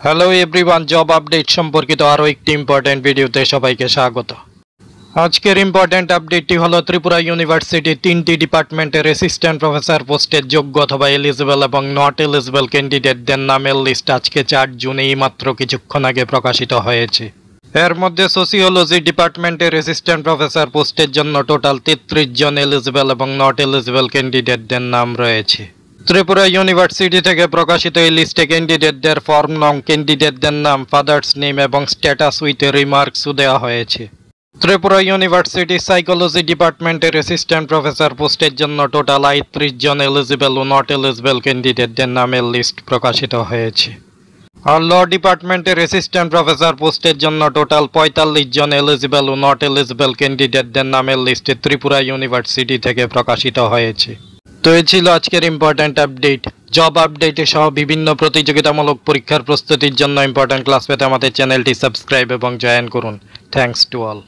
Hello everyone, job update সম্পর্কিত আরও একটি ইম্পর্টেন্ট ভিডিওতে সবাইকে স্বাগত। আজকের ইম্পর্টেন্ট আপডেটটি হলো ত্রিপুরা ইউনিভার্সিটি 3টি ডিপার্টমেন্টের অ্যাসিস্ট্যান্ট প্রফেসর পোস্টের যোগ্য অথবা এলিজিবল এবং নট এলিজিবল ক্যান্ডিডেটদের নামের লিস্ট আজকে 4 জুন এই মাত্র কিছুক্ষণ আগে প্রকাশিত হয়েছে। এর মধ্যে সোসিওলজি ডিপার্টমেন্টের অ্যাসিস্ট্যান্ট প্রফেসর পোস্টের জন্য টোটাল 33 জন এলিজিবল এবং নট এলিজিবল ক্যান্ডিডেটদের নাম রয়েছে। ত্রিপুরা ইউনিভার্সিটি থেকে প্রকাশিত এই লিস্টে ক্যান্ডিডেটদের ফর্ম নং, ক্যান্ডিডেটদের নাম, ফাদার্স নেম এবং স্ট্যাটাস উইথ রিমার্কসও দেওয়া হয়েছে। ত্রিপুরা ইউনিভার্সিটি সাইকোলজি ডিপার্টমেন্টের অ্যাসিস্ট্যান্ট প্রফেসর পোস্টের জন্য টোটাল ৩৫ জন এলিজিবল ও নট এলিজিবল ক্যান্ডিডেটদের নামের লিস্ট প্রকাশিত হয়েছে। আর ল ডিপার্টমেন্টের অ্যাসিস্ট্যান্ট প্রফেসর পোস্টের জন্য টোটাল ৪৫ জন এলিজিবল ও নট এলিজিবল ক্যান্ডিডেটদের নামের লিস্টে ত্রিপুরা ইউনিভার্সিটি থেকে প্রকাশিত হয়েছে। তো এই ছিল আজকের ইম্পর্ট্যান্ট আপডেট। জব আপডেটে সহ বিভিন্ন প্রতিযোগিতামূলক পরীক্ষার প্রস্তুতির জন্য ইম্পর্ট্যান্ট ক্লাস পেতে আমাদের চ্যানেলটি সাবস্ক্রাইব এবং জয়েন করুন। Thanks to all.